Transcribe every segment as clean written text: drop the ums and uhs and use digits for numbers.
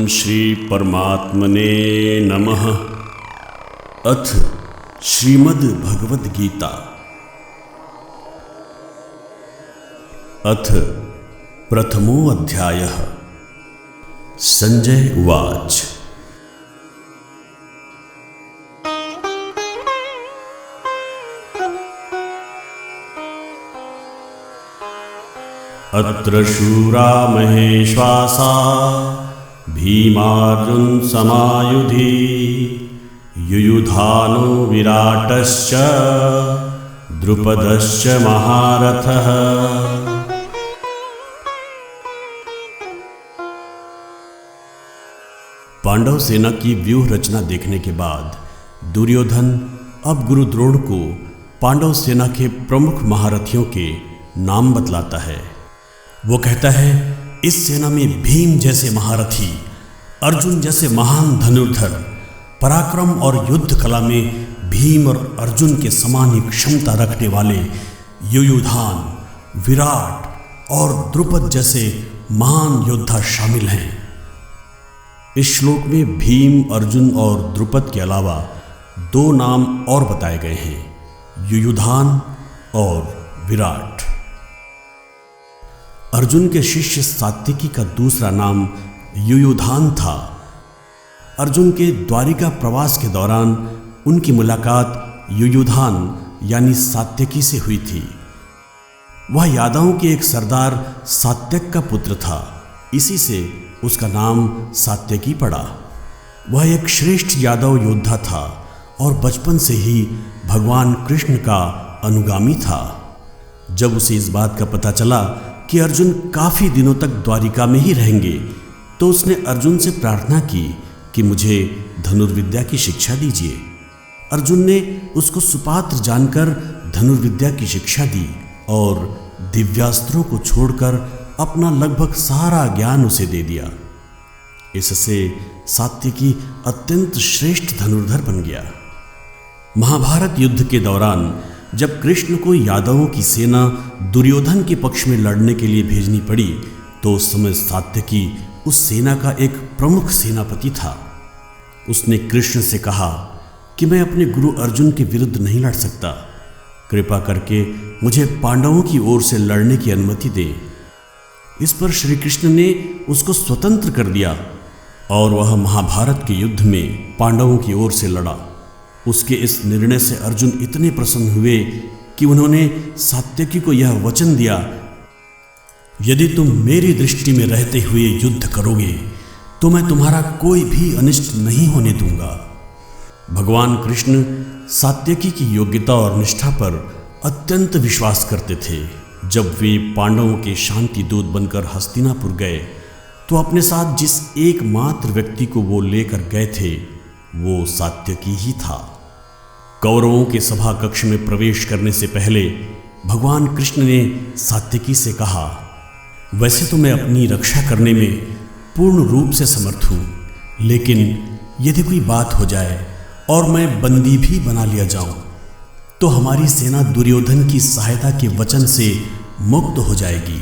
श्री परमात्मने नमः। अथ श्रीमद् भगवद गीता। अथ प्रथमो अध्यायः। संजय उवाच। अत्र शूरा महेश्वासा भीमार्जुन समायुधि युयुधानो विराटश्च द्रुपदश्च महारथः। पांडव सेना की व्यूह रचना देखने के बाद दुर्योधन अब गुरु द्रोण को पांडव सेना के प्रमुख महारथियों के नाम बतलाता है। वो कहता है, इस सेना में भीम जैसे महारथी, अर्जुन जैसे महान धनुर्धर, पराक्रम और युद्ध कला में भीम और अर्जुन के समान ही क्षमता रखने वाले युयुधान, विराट और द्रुपद जैसे महान योद्धा शामिल हैं। इस श्लोक में भीम, अर्जुन और द्रुपद के अलावा दो नाम और बताए गए हैं, युयुधान और विराट। अर्जुन के शिष्य सात्यकी का दूसरा नाम युयुधान था। अर्जुन के द्वारिका प्रवास के दौरान उनकी मुलाकात युयुधान यानी सात्यकी से हुई थी। वह यादवों के एक सरदार सात्यक का पुत्र था, इसी से उसका नाम सात्यकी पड़ा। वह एक श्रेष्ठ यादव योद्धा था और बचपन से ही भगवान कृष्ण का अनुगामी था। जब उसे इस बात का पता चला कि अर्जुन काफी दिनों तक द्वारिका में ही रहेंगे, तो उसने अर्जुन से प्रार्थना की कि मुझे धनुर्विद्या की शिक्षा दीजिए। अर्जुन ने उसको सुपात्र जानकर धनुर्विद्या की शिक्षा दी और दिव्यास्त्रों को छोड़कर अपना लगभग सारा ज्ञान उसे दे दिया। इससे सात्यकी अत्यंत श्रेष्ठ धनुर्धर बन गया। महाभारत युद्ध के दौरान जब कृष्ण को यादवों की सेना दुर्योधन के पक्ष में लड़ने के लिए भेजनी पड़ी, तो उस समय सात्यकी उस सेना का एक प्रमुख सेनापति था। उसने कृष्ण से कहा कि मैं अपने गुरु अर्जुन के विरुद्ध नहीं लड़ सकता, कृपा करके मुझे पांडवों की ओर से लड़ने की अनुमति दे। इस पर श्री कृष्ण ने उसको स्वतंत्र कर दिया और वह महाभारत के युद्ध में पांडवों की ओर से लड़ा। उसके इस निर्णय से अर्जुन इतने प्रसन्न हुए कि उन्होंने सात्यकी को यह वचन दिया, यदि तुम मेरी दृष्टि में रहते हुए युद्ध करोगे तो मैं तुम्हारा कोई भी अनिष्ट नहीं होने दूंगा। भगवान कृष्ण सात्यकी की योग्यता और निष्ठा पर अत्यंत विश्वास करते थे। जब वे पांडवों के शांति दूत बनकर हस्तिनापुर गए, तो अपने साथ जिस एकमात्र व्यक्ति को वो लेकर गए थे, वो सात्यकी ही था। कौरवों के सभा कक्ष में प्रवेश करने से पहले भगवान कृष्ण ने सात्यकी से कहा, वैसे तो मैं अपनी रक्षा करने में पूर्ण रूप से समर्थ हूँ, लेकिन यदि कोई बात हो जाए और मैं बंदी भी बना लिया जाऊं, तो हमारी सेना दुर्योधन की सहायता के वचन से मुक्त हो जाएगी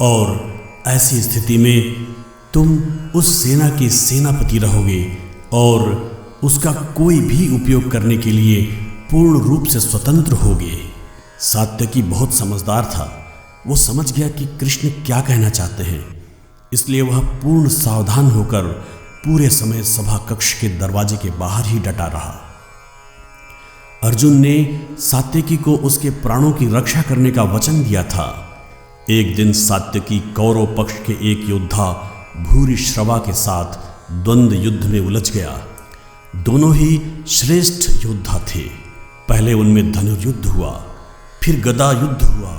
और ऐसी स्थिति में तुम उस सेना के सेनापति रहोगे और उसका कोई भी उपयोग करने के लिए पूर्ण रूप से स्वतंत्र होगे। सात्यकी बहुत समझदार था। वो समझ गया कि कृष्ण क्या कहना चाहते हैं, इसलिए वह पूर्ण सावधान होकर पूरे समय सभा कक्ष के दरवाजे के बाहर ही डटा रहा। अर्जुन ने सात्यकी को उसके प्राणों की रक्षा करने का वचन दिया था। एक दिन सात्यकी कौरव पक्ष के एक योद्धा भूरिश्रवा के साथ द्वंद्व युद्ध में उलझ गया। दोनों ही श्रेष्ठ योद्धा थे। पहले उनमें धनुर्युद्ध हुआ, फिर गदा युद्ध हुआ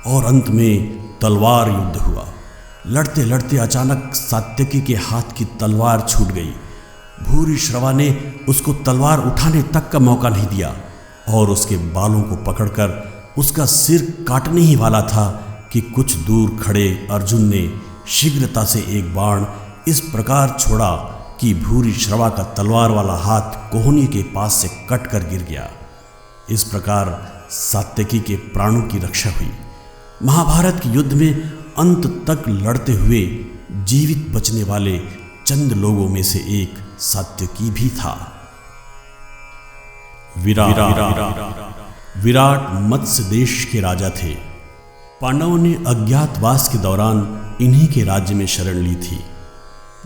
और अंत में तलवार युद्ध हुआ। लड़ते लड़ते अचानक सात्यकी के हाथ की तलवार छूट गई। भूरिश्रवा ने उसको तलवार उठाने तक का मौका नहीं दिया और उसके बालों को पकड़कर उसका सिर काटने ही वाला था कि कुछ दूर खड़े अर्जुन ने शीघ्रता से एक बाण इस प्रकार छोड़ा कि भूरिश्रवा का तलवार वाला हाथ कोहनी के पास से कट कर गिर गया। इस प्रकार सात्यकी के प्राणों की रक्षा हुई। महाभारत के युद्ध में अंत तक लड़ते हुए जीवित बचने वाले चंद लोगों में से एक सात्यकी भी था। विराट मत्स्य देश के राजा थे। पांडवों ने अज्ञातवास के दौरान इन्हीं के राज्य में शरण ली थी।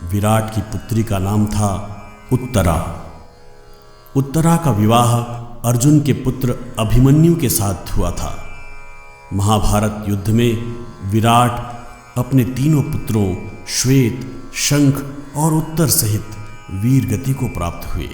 विराट की पुत्री का नाम था उत्तरा। उत्तरा का विवाह अर्जुन के पुत्र अभिमन्यु के साथ हुआ था। महाभारत युद्ध में विराट अपने तीनों पुत्रों श्वेत, शंख और उत्तर सहित वीर गति को प्राप्त हुए।